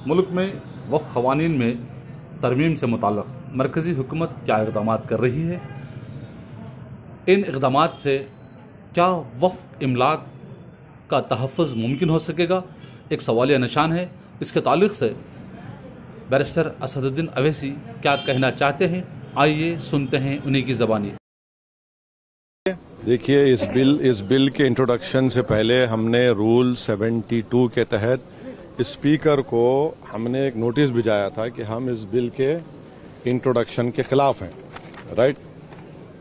मुल्क में वक्फ क़वानीन में तरमीम से मुताल्लिक़ मरकज़ी हुकूमत क्या इक़दाम कर रही है, इन इक़दामात से क्या वक्फ इमलाक का तहफ़्फ़ुज़ मुमकिन हो सकेगा, एक सवालिया निशान है। इसके ताल्लुक़ से बैरिस्टर असदुद्दीन अवैसी क्या कहना चाहते हैं, आइए सुनते हैं उन्हीं की ज़बानी। देखिए, इस बिल के इंट्रोडक्शन से पहले हमने रूल 72 के तहत स्पीकर को हमने एक नोटिस भिजाया था कि हम इस बिल के इंट्रोडक्शन के खिलाफ हैं, राइट।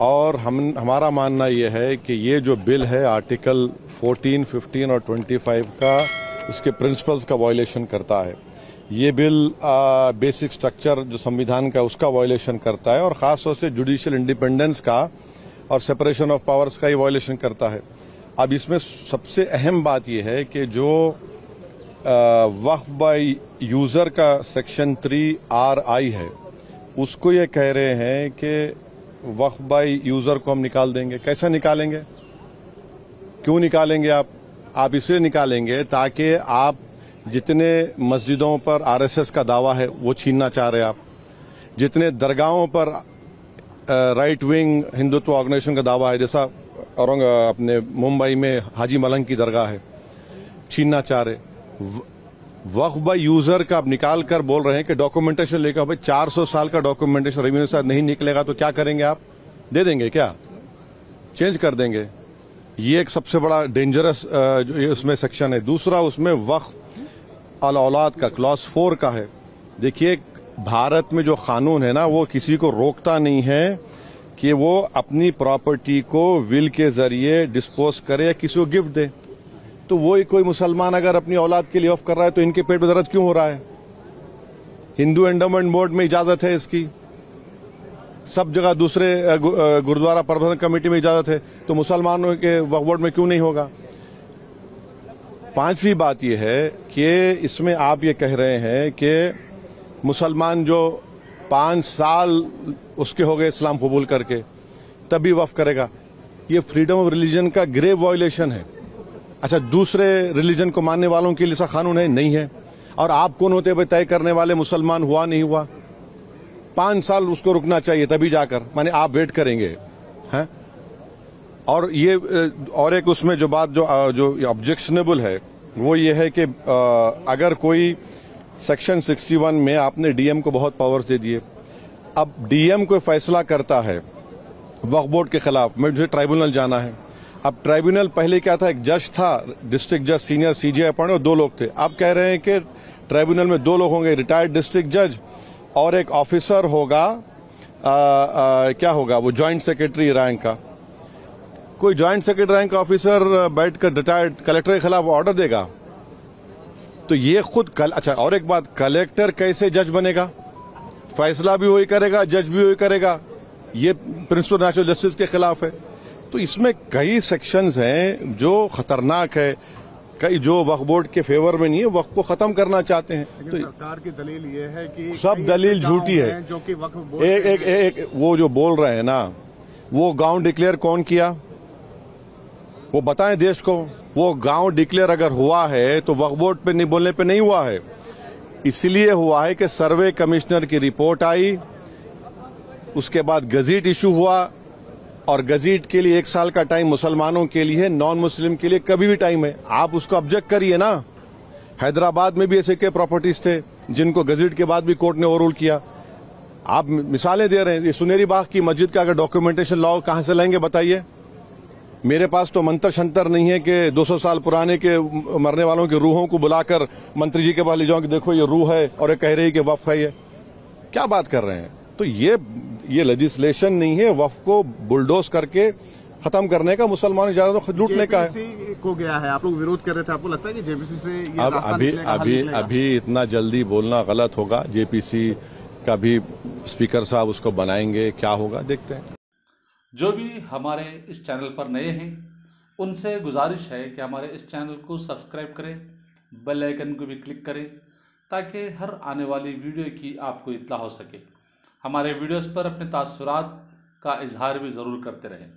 और हमारा मानना यह है कि ये जो बिल है आर्टिकल 14, 15 और 25 का उसके प्रिंसिपल्स का वायलेशन करता है। ये बिल बेसिक स्ट्रक्चर जो संविधान का उसका वायलेशन करता है और ख़ास तौर से जुडिशियल इंडिपेंडेंस का और सेपरेशन ऑफ पावर्स का ही वायलेशन करता है। अब इसमें सबसे अहम बात यह है कि जो वक्फ बाय यूजर का सेक्शन 3RI है, उसको ये कह रहे हैं कि वक्फ बाय यूजर को हम निकाल देंगे। कैसे निकालेंगे, क्यों निकालेंगे? आप इसलिए निकालेंगे ताकि आप जितने मस्जिदों पर RSS का दावा है वो छीनना चाह रहे हैं, आप जितने दरगाहों पर राइट विंग हिंदुत्व ऑर्गेनाइजेशन का दावा है, जैसा अपने मुंबई में हाजी मलंग की दरगाह है, छीनना चाह रहे। वक्फ बाय यूजर का आप निकाल कर बोल रहे हैं कि डॉक्यूमेंटेशन लेकर, भाई 400 साल का डॉक्यूमेंटेशन रेवेन्यू से नहीं निकलेगा तो क्या करेंगे? आप दे देंगे क्या? चेंज कर देंगे? ये एक सबसे बड़ा डेंजरस जो उसमें सेक्शन है। दूसरा, उसमें वक्फ अल औलाद का क्लॉज 4 का है। देखिए, भारत में जो कानून है ना, वो किसी को रोकता नहीं है कि वो अपनी प्रॉपर्टी को विल के जरिए डिस्पोज करे या किसी को गिफ्ट दे। तो वो कोई मुसलमान अगर अपनी औलाद के लिए वक्फ कर रहा है तो इनके पेट में दर्द क्यों हो रहा है? हिंदू एंडोमेंट बोर्ड में इजाजत है इसकी, सब जगह दूसरे गुरुद्वारा प्रबंधन कमेटी में इजाजत है, तो मुसलमानों के वक्फ बोर्ड में क्यों नहीं होगा? पांचवी बात यह है कि इसमें आप ये कह रहे हैं कि मुसलमान जो 5 साल उसके हो गए इस्लाम कबूल करके तभी वक्फ करेगा। ये फ्रीडम ऑफ रिलीजन का ग्रेव वायलेशन है। अच्छा, दूसरे रिलीजन को मानने वालों के लिए ऐसा कानून है? नहीं है। और आप कौन होते हैं तय करने वाले मुसलमान हुआ नहीं हुआ? 5 साल उसको रुकना चाहिए तभी जाकर, माने आप वेट करेंगे हैं? और ये और एक उसमें जो बात जो ऑब्जेक्शनेबल है वो ये है कि अगर कोई सेक्शन 61 में आपने डीएम को बहुत पावर्स दे दिए, अब डीएम कोई फैसला करता है वक्फ बोर्ड के खिलाफ, मुझे ट्राइब्यूनल जाना है। अब ट्राइब्यूनल पहले क्या था, एक जज था, डिस्ट्रिक्ट जज सीनियर CJ अपॉइंट, और 2 लोग थे। अब कह रहे हैं कि ट्राइब्यूनल में 2 लोग होंगे, रिटायर्ड डिस्ट्रिक्ट जज और एक ऑफिसर होगा, क्या होगा वो, ज्वाइंट सेक्रेटरी रैंक का। कोई ज्वाइंट सेक्रेटरी रैंक का ऑफिसर बैठकर रिटायर्ड कलेक्टर के खिलाफ ऑर्डर देगा? तो ये खुद अच्छा, और एक बात, कलेक्टर कैसे जज बनेगा? फैसला भी वही करेगा, जज भी वही करेगा। ये प्रिंसिपल नेचुरल जस्टिस के खिलाफ है। तो इसमें कई सेक्शंस हैं जो खतरनाक है, कई जो वक्फ बोर्ड के फेवर में नहीं है, वक्फ को खत्म करना चाहते हैं। तो सरकार की दलील ये है कि सब दलील झूठी है। जो कि वक्फ बोर्ड एक वो जो बोल रहे हैं ना, वो गांव डिक्लेयर कौन किया, वो बताएं देश को। वो गांव डिक्लेयर अगर हुआ है तो वक्फ बोर्ड पे नहीं बोलने पे नहीं हुआ है, इसलिए हुआ है कि सर्वे कमिश्नर की रिपोर्ट आई, उसके बाद गजीट इशू हुआ, और गजीट के लिए 1 साल का टाइम मुसलमानों के लिए, नॉन मुस्लिम के लिए कभी भी टाइम है। आप उसको ऑब्जेक्ट करिए ना। हैदराबाद में भी ऐसे के प्रॉपर्टीज थे जिनको गजीट के बाद भी कोर्ट ने ओवररूल किया। आप मिसालें दे रहे हैं। ये सुनेरी बाग की मस्जिद का अगर डॉक्यूमेंटेशन लाओ, कहां से लाएंगे बताइए? मेरे पास तो मंत्र शंतर नहीं है कि 200 साल पुराने के मरने वालों की रूहों को बुलाकर मंत्री जी के पास ले जाऊं कि देखो ये रूह है और ये कह रही कि वक्फ है। ये क्या बात कर रहे हैं? तो ये लेजिस्लेशन नहीं है, वक्फ को बुलडोज करके खत्म करने का, मुसलमान इजाजत लूटने का है। को गया है, आप लोग विरोध कर रहे थे, आपको लगता है कि जेपीसी से ये अभी इतना जल्दी बोलना गलत होगा। जेपीसी का भी स्पीकर साहब उसको बनाएंगे, क्या होगा देखते हैं। जो भी हमारे इस चैनल पर नए हैं उनसे गुजारिश है कि हमारे इस चैनल को सब्सक्राइब करें, बेल आइकन को भी क्लिक करें ताकि हर आने वाली वीडियो की आपको इत्तला हो सके। हमारे वीडियोस पर अपने तासुरात का इजहार भी ज़रूर करते रहें।